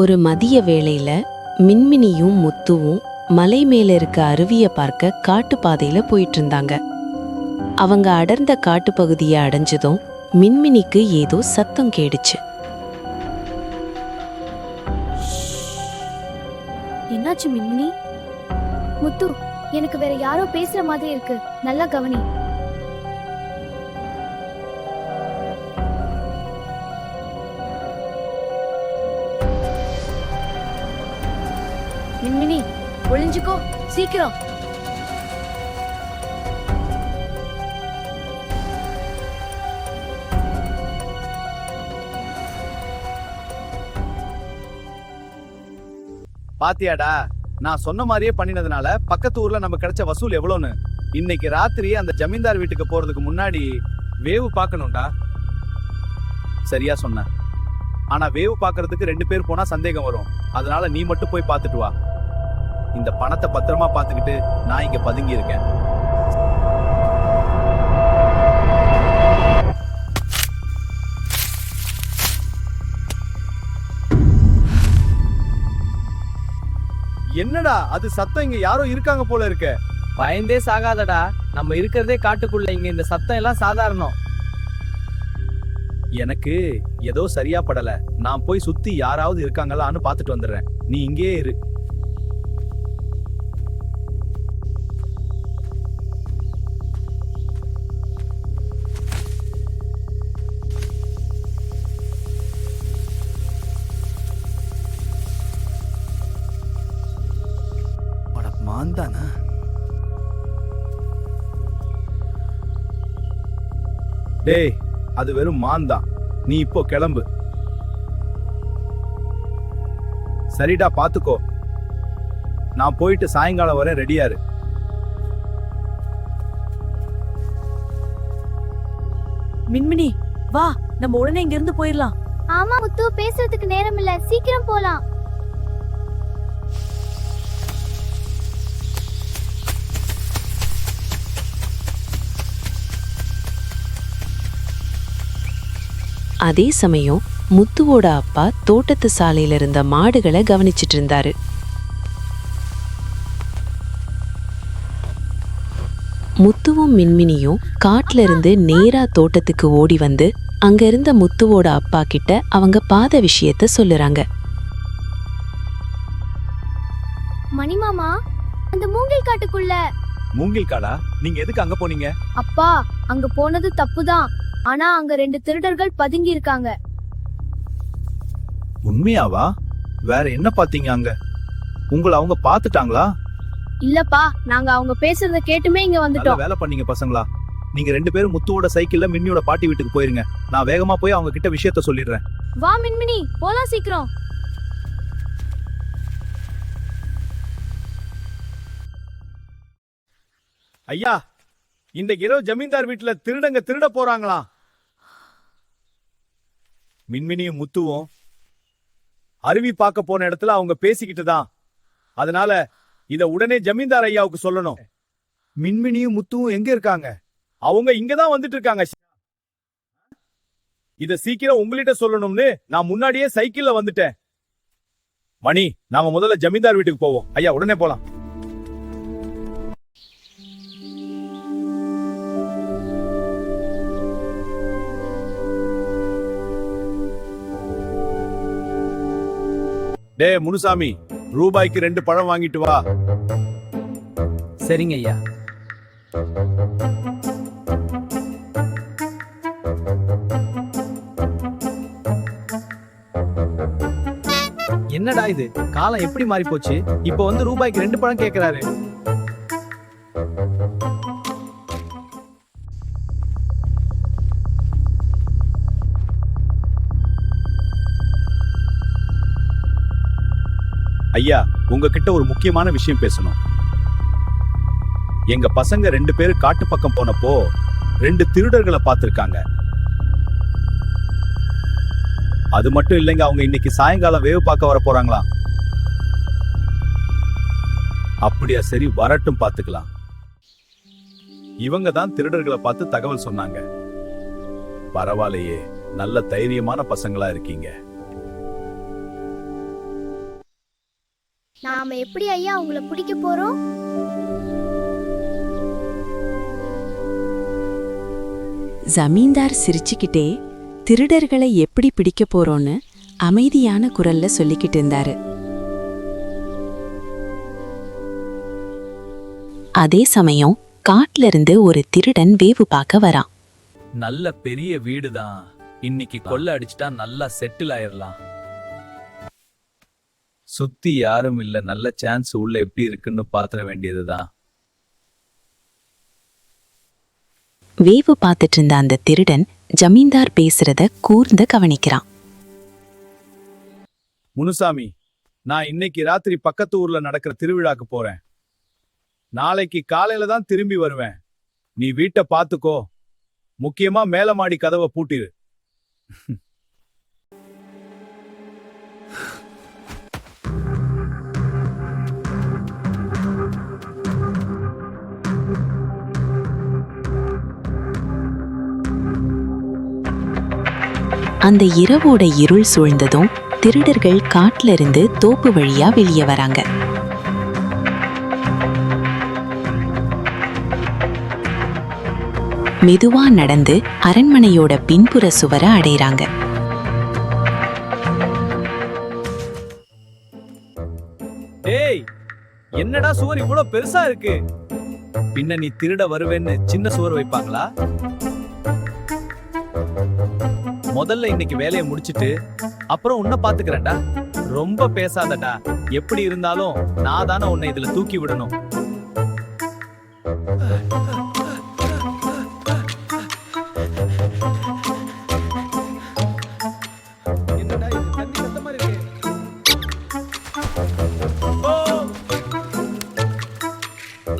ஒரு மதிய வேளையில மின்மினியும் முத்துவும் மலை மேல இருக்க அருவிய பார்க்க காட்டுப்பாதையில போயிட்டு இருந்தாங்க. அவங்க அடர்ந்த காட்டுப்பகுதியை அடைஞ்சதும் மின்மினிக்கு ஏதோ சத்தம் கேடுச்சு. என்னாச்சு மின்மினி? முத்து, எனக்கு வேற யாரோ பேசுற மாதிரி இருக்கு, நல்லா கவனி. மின்மினி, ஒளிஞ்சுக்கோ சீக்கிரம். பாத்தியாடா, நான் சொன்ன மாதிரியே பண்ணினதுனால பக்கத்து ஊர்ல நம்ம கிடைச்ச வசூல் எவ்வளவுன்னு. இன்னைக்கு ராத்திரி அந்த ஜமீன்தார் வீட்டுக்கு போறதுக்கு முன்னாடி வேவு பார்க்கணும்டா. சரியா சொன்ன. ஆனா வேவு பார்க்கறதுக்கு 2 பேர் போனா சந்தேகம் வரும். அதனால நீ மட்டும் போய் பார்த்துட்டு வா. இந்த பணத்தை பத்திரமா பார்த்துக்கிட்டு நான் இங்க பதுங்கி இருக்கேன். என்னடா அது சத்தம்? இங்க யாரோ இருக்காங்க போல இருக்க. பயந்தே சாகாதடா, நம்ம இருக்கிறதே காட்டுக்குள்ள, இங்க இந்த சத்தம் எல்லாம் சாதாரணம். எனக்கு ஏதோ சரியா படல. நான் போய் சுத்தி யாராவது இருக்காங்களான்னு பாத்துட்டு வந்துடுறேன். நீ இங்கே இரு. மாந்தானா? டேய், அது வெறும் மான்தான். நீ இப்போ கிளம்பு. சரிடா, பாத்துக்கோ. நான் போயிட்டு சாயங்காலம் வரை ரெடியாரு. மின்மினி வா, நம்ம உடனே இங்க இருந்து போயிடலாம். ஆமா முத்து, பேசுறதுக்கு நேரம் இல்ல, சீக்கிரம் போலாம். அதே சமயம் முத்துவோட அப்பா தோட்டத்து சாலையில இருந்த மாடுகளை கவனிச்சிட்டு இருந்தாரு. முத்துவும் மின்மினியும் காட்டுல இருந்து நேரா தோட்டத்துக்கு ஓடி வந்து அங்க இருந்த முத்துவோட அப்பா கிட்ட அவங்க பாத விஷயத்த சொல்லுறாங்க. மணிமாமா, அந்த மூங்கில் காட்டுக்குள்ள. மூங்கில் காடா? நீங்க எதுக்கு அங்க போனீங்க? அப்பா, அங்க போனது தப்புதான். ஆனா அங்க 2 திருடர்கள் பதுங்கி இருக்காங்க. உண்மையாவா? வேற என்ன பாத்தீங்க அங்க? உங்களை அவங்க பாத்துட்டாங்களா? இல்லப்பா, நாங்க அவங்க பேசுறத கேட்டுமே இங்க வந்துட்டோம். வேலை பண்ணீங்க பசங்களா. நீங்க 2 பேரும் முத்துவோட சைக்கிள்ல மின்னியோட பாட்டி வீட்டுக்கு போயிருங்க. நான் வேகமா போய் அவங்க கிட்ட விஷயத்த சொல்லிடுறேன். வா மின்மினி, போலாம் சீக்கிரம். ஐயா, இந்த இரவு ஜமீன்தார் வீட்டுல திருடங்க திருட போறாங்களாம். மின்மினியும் முத்துவும் அருவி பார்க்க போன இடத்துல அவங்க பேசிக்கிட்டு தான். அதனால இத உடனே ஜமீன்தார் ஐயாவுக்கு சொல்லணும். மின்மினியும் முத்துவும் எங்க இருக்காங்க? அவங்க இங்கதான் வந்துட்டு இருக்காங்க. இத சீக்கிரம் உங்கள்கிட்ட சொல்லணும்னு நான் முன்னாடியே சைக்கிள்ல வந்துட்டேன். மணி, நாம முதல்ல ஜமீன்தார் வீட்டுக்கு போவோம். ஐயா, உடனே போலாம். டே முனுசாமி, ரூபாய்க்கு 2 பழம் வாங்கிட்டு வா. சரிங்க ஐயா. என்னடா இது, காலம் எப்படி மாறி போச்சு? இப்போ வந்து ரூபாய்க்கு 2 பழம் கேக்குறாரு. ஐயா, உங்ககிட்ட ஒரு முக்கியமான விஷயம் பேசணும். எங்க பசங்க 2 பேரு காட்டு பக்கம் போனப்போ 2 திருடர்களை பார்த்திருக்காங்க. அது மட்டும் இல்லைங்க, அவங்க இன்னைக்கு சாயங்காலம் வேவு பார்க்க வர போறாங்களா. அப்படியா? சரி, வரட்டும், பார்த்துக்கலாம். இவங்க தான் திருடர்களை பார்த்து தகவல் சொன்னாங்க. பரவாயில்லையே, நல்ல தைரியமான பசங்களா இருக்கீங்க. நாம எப்படி ஐயா உங்களை பிடிக்க போறோம்? ஜமீன்தார் சிரிச்சுக்கிட்டே திருடர்களை எப்படி பிடிக்க போறோன்னு அமைதியான குரல்ல சொல்லிக்கிட்டு இருந்தாரு. அதே சமயம் காட்டுல இருந்து ஒரு திருடன் வேவு பார்க்க வரான். நல்ல பெரிய வீடுதான், இன்னைக்கு கொள்ள அடிச்சுட்டா நல்லா செட்டில் ஆயிரலாம். சுத்தி யாரும் இல்ல, நல்ல சான்ஸ் உள்ள எப்படி இருக்குன்னு பாத்திர வேண்டியதுதான். வேவு பார்த்துட்டு இருந்த அந்த திருடன் ஜமீன்தார் பேசுறத கூர்ந்து கவனிக்கிறான். முனுசாமி, நான் இன்னைக்கு ராத்திரி பக்கத்து ஊர்ல நடக்கிற திருவிழாக்கு போறேன். நாளைக்கு காலையில தான் திரும்பி வருவேன். நீ வீட்டை பாத்துக்கோ, முக்கியமா மேல மாடி கதவை பூட்டிரு. அந்த இரவோட இருள் சூழ்ந்ததும் திருடர்கள் காட்டுல இருந்து தோப்பு வழியா வெளியே வராங்க. மெதுவா நடந்து அரண்மனையோட பின்புற சுவரை அடையறாங்க. டேய், என்னடா சுவர் இவ்வளவு பெருசா இருக்கு? பின்ன நீ திருட வருவேன்னு சின்ன சுவர் வைப்பாங்களா? முதல்ல இன்னைக்கு வேலையை முடிச்சிட்டு அப்புறம் உன்னை பாத்துக்கிறேன்டா. ரொம்ப பேசாதடா. எப்படி இருந்தாலும் நான் தானே உன்னை இதுல தூக்கி விடணும். என்னடா இது, தண்ணி சத்தமா இருக்கு.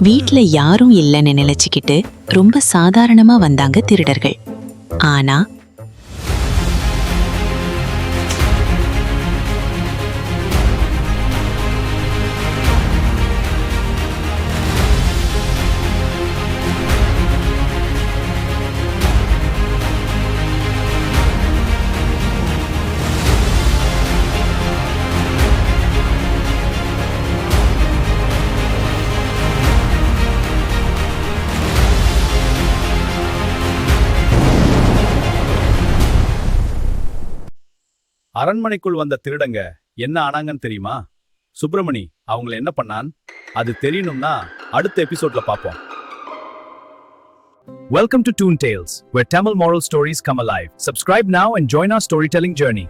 வீட்ல யாரும் இல்லைன்னு நினைச்சுக்கிட்டு ரொம்ப சாதாரணமா வந்தாங்க திருடர்கள். ஆனா அரண்மனைக்குள் வந்த திருடங்க என்ன ஆனாங்கன்னு தெரியுமா? சுப்பிரமணி அவங்கள என்ன பண்ணான் அது தெரியணும்னா அடுத்த எபிசோட்ல பாப்போம். Welcome to Toon Tales, where Tamil moral stories come alive. Subscribe now and join our storytelling journey.